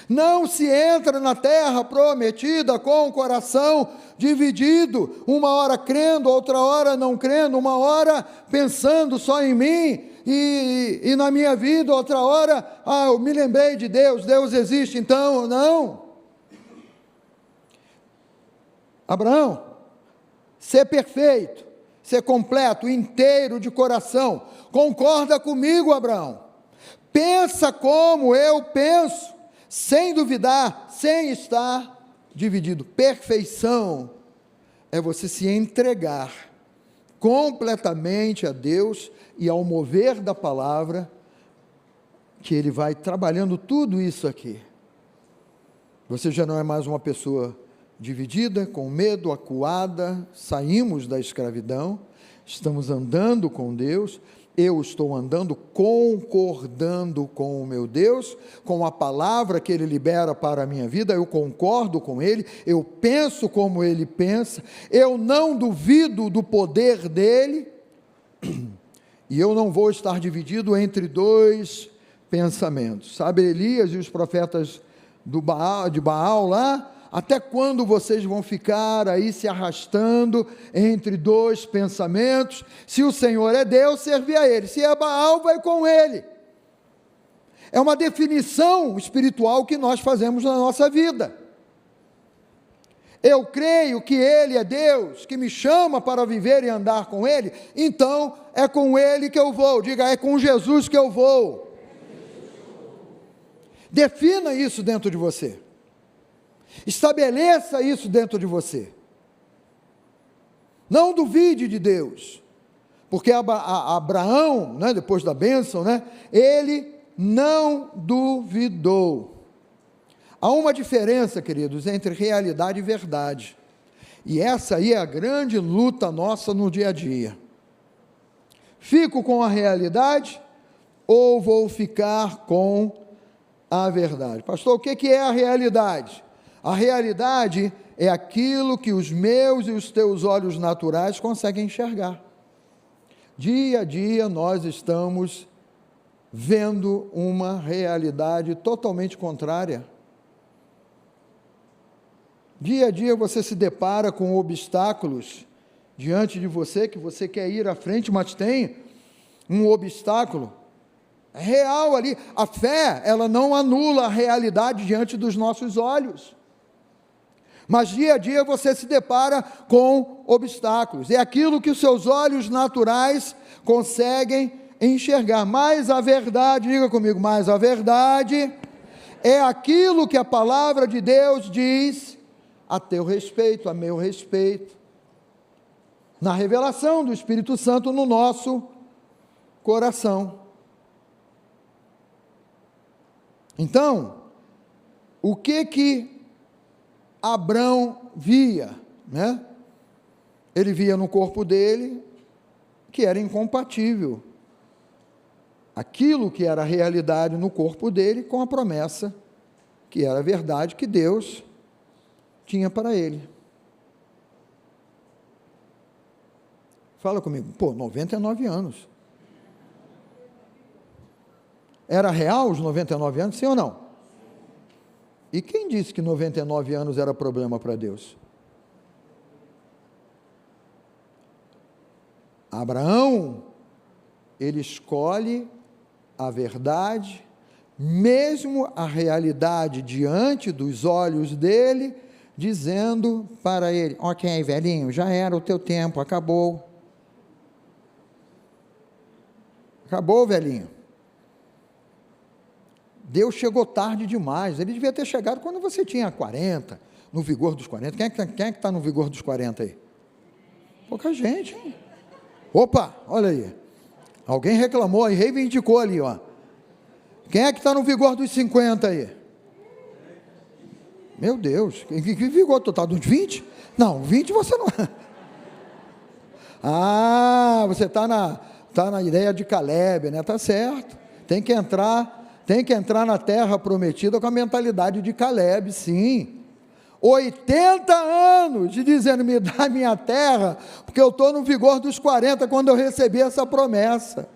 Não se entra na terra prometida com o coração dividido, uma hora crendo, outra hora não crendo, uma hora pensando só em mim e na minha vida, outra hora, eu me lembrei de Deus, Deus existe, então, não. Abraão, ser perfeito, ser completo, inteiro de coração, concorda comigo, Abraão, pensa como eu penso, sem duvidar, sem estar dividido. Perfeição é você se entregar completamente a Deus e ao mover da palavra, que Ele vai trabalhando tudo isso aqui. Você já não é mais uma pessoa dividida, com medo, acuada, saímos da escravidão, estamos andando com Deus. Eu estou andando concordando com o meu Deus, com a palavra que Ele libera para a minha vida, eu concordo com Ele, eu penso como Ele pensa, eu não duvido do poder dEle, e eu não vou estar dividido entre dois pensamentos. Sabe, Elias e os profetas de Baal lá, até quando vocês vão ficar aí se arrastando entre dois pensamentos? Se o Senhor é Deus, serve a Ele. Se é Baal, vai com Ele. É uma definição espiritual que nós fazemos na nossa vida. Eu creio que Ele é Deus, que me chama para viver e andar com Ele, então é com Ele que eu vou. Diga, é com Jesus que eu vou. Defina isso dentro de você. Estabeleça isso dentro de você. Não duvide de Deus, porque Abraão, né, depois da bênção, né, ele não duvidou. Há uma diferença, queridos, entre realidade e verdade, e essa aí é a grande luta nossa no dia a dia. Fico com a realidade ou vou ficar com a verdade? Pastor, o que é a realidade? A realidade é aquilo que os meus e os teus olhos naturais conseguem enxergar. Dia a dia nós estamos vendo uma realidade totalmente contrária. Dia a dia você se depara com obstáculos diante de você, que você quer ir à frente, mas tem um obstáculo real ali. A fé, ela não anula a realidade diante dos nossos olhos. Mas dia a dia você se depara com obstáculos, é aquilo que os seus olhos naturais conseguem enxergar, mas a verdade, diga comigo, mas a verdade é aquilo que a palavra de Deus diz a teu respeito, a meu respeito, na revelação do Espírito Santo no nosso coração. Então, o que Abrão via, né? Ele via no corpo dele que era incompatível aquilo que era a realidade no corpo dele com a promessa que era a verdade que Deus tinha para ele. Fala comigo, 99 anos. Era real os 99 anos, sim ou não? E quem disse que 99 anos era problema para Deus? Abraão, ele escolhe a verdade, mesmo a realidade diante dos olhos dele, dizendo para ele: ok, velhinho, já era o teu tempo, acabou. Acabou, velhinho. Deus chegou tarde demais. Ele devia ter chegado quando você tinha 40, no vigor dos 40. Quem é que está no vigor dos 40 aí? Pouca gente, hein? Opa, olha aí. Alguém reclamou aí, reivindicou ali, ó. Quem é que está no vigor dos 50 aí? Meu Deus, que vigor? Tu está nos 20? Não, 20 você não. Ah, você está na ideia de Caleb, né? Tá certo. Tem que entrar na terra prometida com a mentalidade de Caleb, sim. 80 anos de dizendo: me dá minha terra, porque eu estou no vigor dos 40 quando eu recebi essa promessa.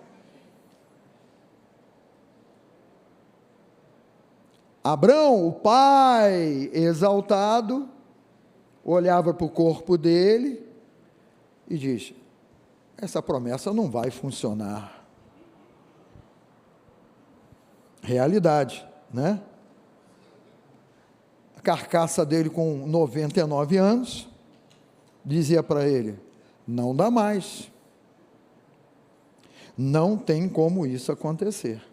Abrão, o pai exaltado, olhava para o corpo dele e diz: essa promessa não vai funcionar. Realidade, né? A carcaça dele com 99 anos, dizia para ele: não dá mais. Não tem como isso acontecer.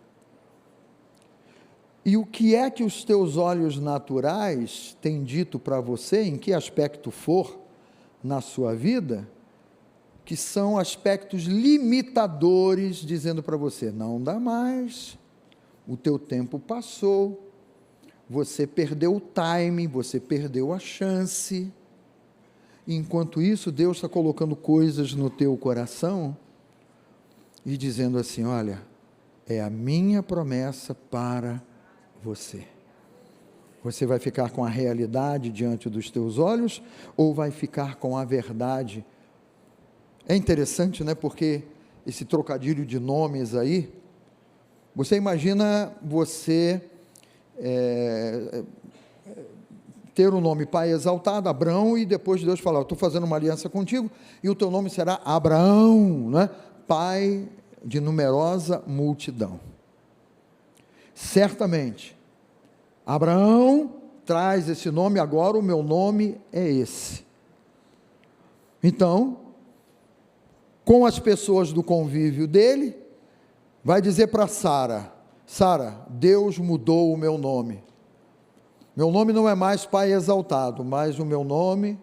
E o que é que os teus olhos naturais têm dito para você, em que aspecto for na sua vida, que são aspectos limitadores, dizendo para você: não dá mais, o teu tempo passou, você perdeu o time, você perdeu a chance. Enquanto isso, Deus está colocando coisas no teu coração e dizendo assim: olha, é a minha promessa para você. Você vai ficar com a realidade diante dos teus olhos ou vai ficar com a verdade? É interessante, né? Porque esse trocadilho de nomes aí, você imagina você ter o nome pai exaltado, Abrão, e depois Deus falar: eu estou fazendo uma aliança contigo, e o teu nome será Abraão, né? Pai de numerosa multidão. Certamente, Abraão traz esse nome, agora o meu nome é esse. Então, com as pessoas do convívio dele, vai dizer para Sara: Sara, Deus mudou o meu nome. Meu nome não é mais pai exaltado, mas o meu nome,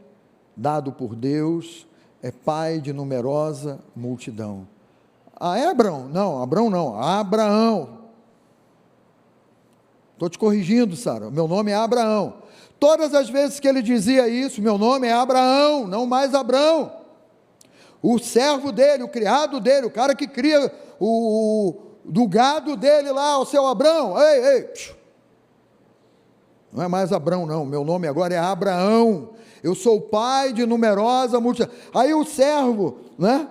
dado por Deus, é pai de numerosa multidão. Ah, é Abrão? Não, Abrão não, Abraão. Estou te corrigindo, Sara, meu nome é Abraão. Todas as vezes que ele dizia isso: meu nome é Abraão, não mais Abrão. O servo dele, o criado dele, o cara que cria do gado dele lá, o seu Abrão, ei, não é mais Abrão não, meu nome agora é Abraão, eu sou o pai de numerosa multidão. Aí o servo, né,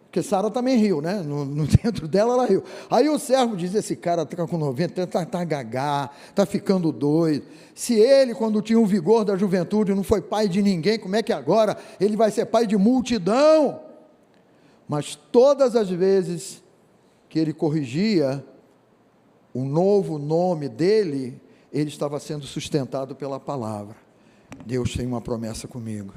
porque Sara também riu, né, dentro dela ela riu. Aí o servo diz: esse cara está com 90, está gagá, está ficando doido. Se ele, quando tinha o vigor da juventude, não foi pai de ninguém, como é que agora ele vai ser pai de multidão? Mas todas as vezes que ele corrigia o novo nome dele, ele estava sendo sustentado pela palavra. Deus tem uma promessa comigo.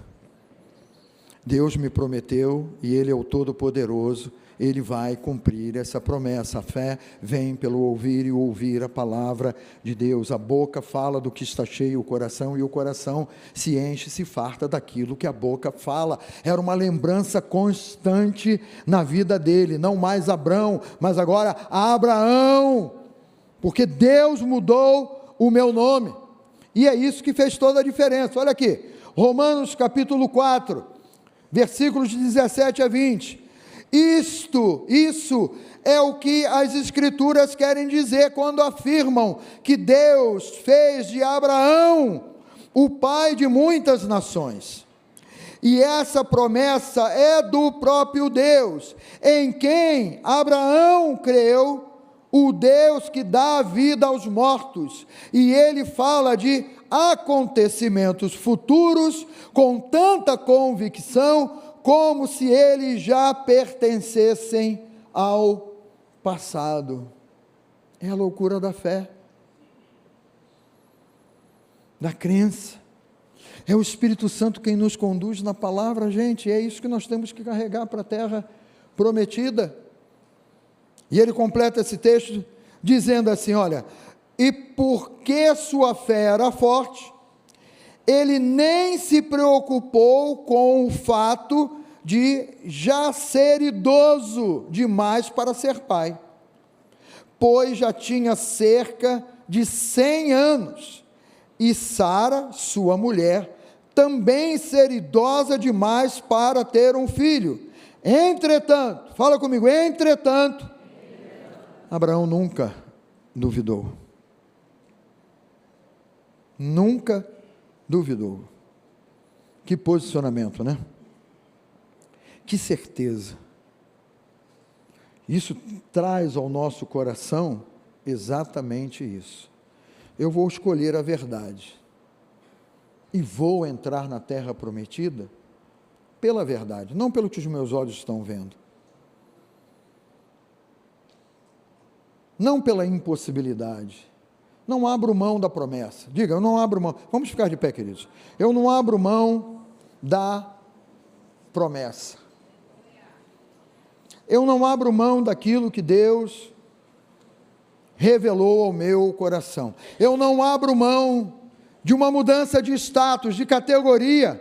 Deus me prometeu e Ele é o Todo-Poderoso, Ele vai cumprir essa promessa. A fé vem pelo ouvir e ouvir a palavra de Deus. A boca fala do que está cheio o coração, e o coração se enche, se farta daquilo que a boca fala. Era uma lembrança constante na vida dele, não mais Abrão, mas agora Abraão, porque Deus mudou o meu nome, e é isso que fez toda a diferença. Olha aqui, Romanos capítulo 4, versículos de 17 a 20, isso é o que as Escrituras querem dizer quando afirmam que Deus fez de Abraão o pai de muitas nações, e essa promessa é do próprio Deus, em quem Abraão creu o Deus que dá vida aos mortos, e ele fala de acontecimentos futuros com tanta convicção, como se eles já pertencessem ao passado. É a loucura da fé, da crença. É o Espírito Santo quem nos conduz na palavra, gente, é isso que nós temos que carregar para a terra prometida. E ele completa esse texto dizendo assim, olha, e porque sua fé era forte, ele nem se preocupou com o fato de já ser idoso demais para ser pai, pois já tinha cerca de 100 anos, e Sara, sua mulher, também ser idosa demais para ter um filho. Entretanto, fala comigo, entretanto, Abraão nunca duvidou. Nunca duvidou. Que posicionamento, né? Que certeza. Isso traz ao nosso coração exatamente isso. Eu vou escolher a verdade e vou entrar na terra prometida pela verdade, não pelo que os meus olhos estão vendo, não pela impossibilidade. Não abro mão da promessa. Diga, eu não abro mão. Vamos ficar de pé, queridos. Eu não abro mão da promessa. Eu não abro mão daquilo que Deus revelou ao meu coração. Eu não abro mão de uma mudança de status, de categoria,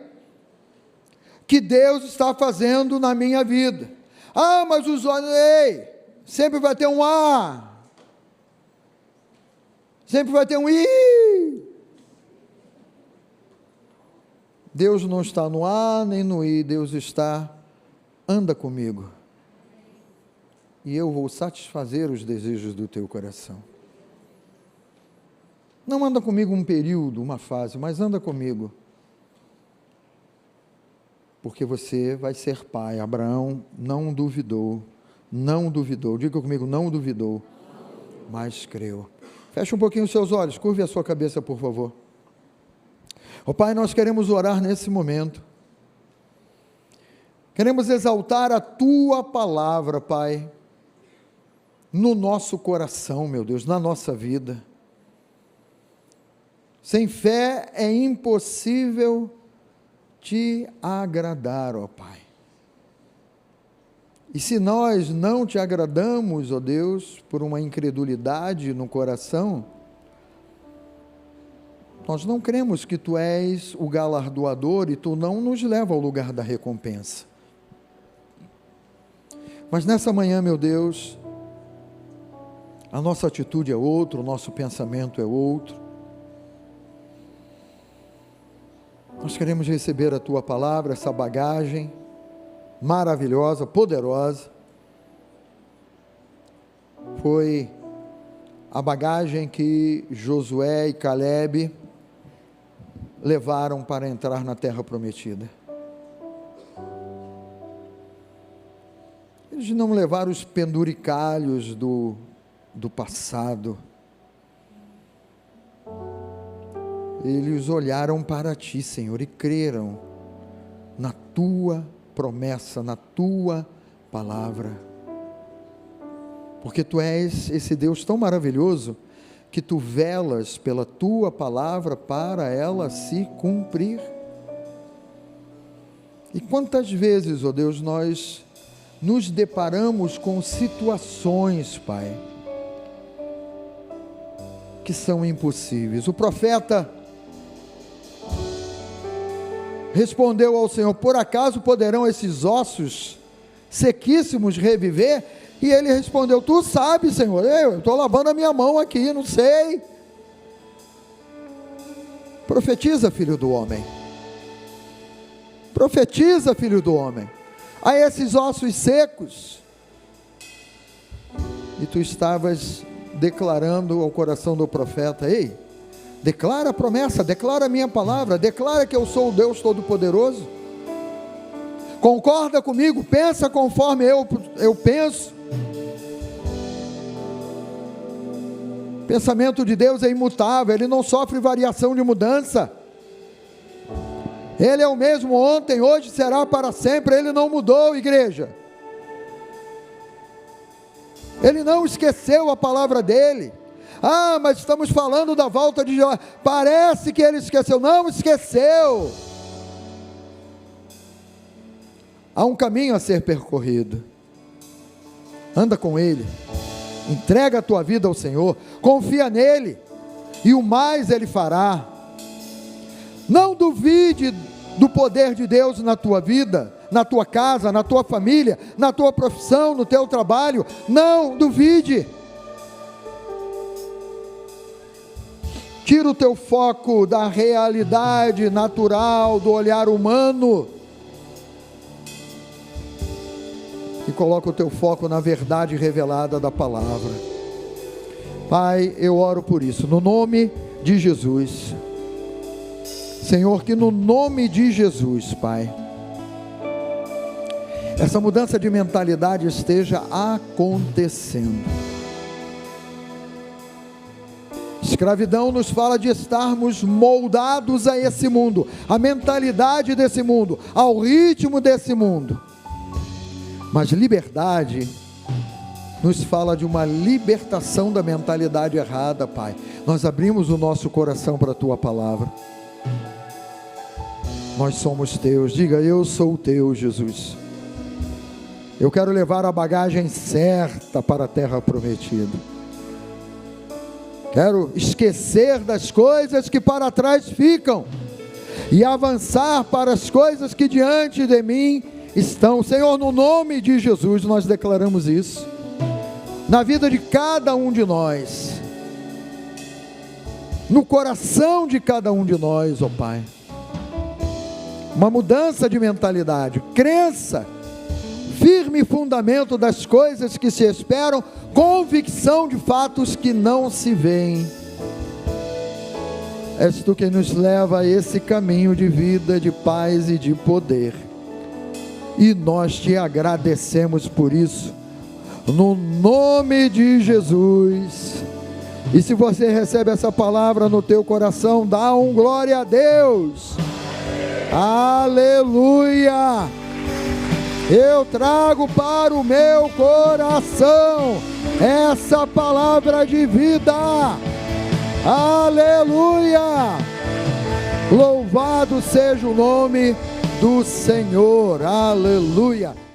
que Deus está fazendo na minha vida. Ah, mas os olhos, ei, sempre vai ter um A, sempre vai ter um I. Deus não está no A nem no I, Deus está, anda comigo, e eu vou satisfazer os desejos do teu coração. Não anda comigo um período, uma fase, mas anda comigo, porque você vai ser pai. Abraão não duvidou, diga comigo, não duvidou, mas creu. Feche um pouquinho os seus olhos, curve a sua cabeça, por favor. Ó Pai, nós queremos orar nesse momento, queremos exaltar a Tua palavra, Pai, no nosso coração, meu Deus, na nossa vida. Sem fé é impossível Te agradar, ó Pai. E se nós não Te agradamos, ó Deus, por uma incredulidade no coração, nós não cremos que Tu és o galardoador e Tu não nos leva ao lugar da recompensa. Mas nessa manhã, meu Deus, a nossa atitude é outra, o nosso pensamento é outro. Nós queremos receber a Tua palavra, essa bagagem maravilhosa, poderosa. Foi a bagagem que Josué e Caleb levaram para entrar na terra prometida. Eles não levaram os penduricalhos do passado. Eles olharam para Ti, Senhor, e creram na Tua promessa, na Tua palavra. Porque Tu és esse Deus tão maravilhoso, que Tu velas pela Tua palavra para ela se cumprir. E quantas vezes, ó Deus, nós nos deparamos com situações, Pai, que são impossíveis. O profeta respondeu ao Senhor: por acaso poderão esses ossos sequíssimos reviver? E ele respondeu: Tu sabes, Senhor, eu estou lavando a minha mão aqui, não sei. Profetiza, filho do homem. Profetiza, filho do homem, a esses ossos secos. E tu estavas declarando ao coração do profeta: ei, declara a promessa, declara a minha palavra, declara que eu sou o Deus Todo-Poderoso. Concorda comigo, pensa conforme eu penso. pensamento de Deus é imutável, Ele não sofre variação de mudança. Ele é o mesmo ontem, hoje, será para sempre. Ele não mudou, igreja. Ele não esqueceu a palavra dele. Ah, mas estamos falando da volta de Jeová. Parece que ele esqueceu. Não esqueceu. Há um caminho a ser percorrido. Anda com ele. Entrega a tua vida ao Senhor. Confia nele. E o mais ele fará. Não duvide do poder de Deus na tua vida, na tua casa, na tua família, na tua profissão, no teu trabalho. Não duvide. Tira o teu foco da realidade natural, do olhar humano, e coloca o teu foco na verdade revelada da palavra. Pai, eu oro por isso, no nome de Jesus. Senhor, que no nome de Jesus, Pai, essa mudança de mentalidade esteja acontecendo. Escravidão nos fala de estarmos moldados a esse mundo, a mentalidade desse mundo, ao ritmo desse mundo. Mas liberdade nos fala de uma libertação da mentalidade errada, Pai. Nós abrimos o nosso coração para a Tua palavra. Nós somos Teus. Diga: eu sou Teu, Jesus. Eu quero levar a bagagem certa para a terra prometida. Quero esquecer das coisas que para trás ficam e avançar para as coisas que diante de mim estão. Senhor, no nome de Jesus nós declaramos isso na vida de cada um de nós, no coração de cada um de nós, ó Pai. Uma mudança de mentalidade, crença, firme fundamento das coisas que se esperam, convicção de fatos que não se veem. És Tu quem nos leva a esse caminho de vida, de paz e de poder, e nós Te agradecemos por isso, no nome de Jesus. E se você recebe essa palavra no teu coração, dá um glória a Deus. Aleluia! Eu trago para o meu coração essa palavra de vida. Aleluia! Louvado seja o nome do Senhor. Aleluia!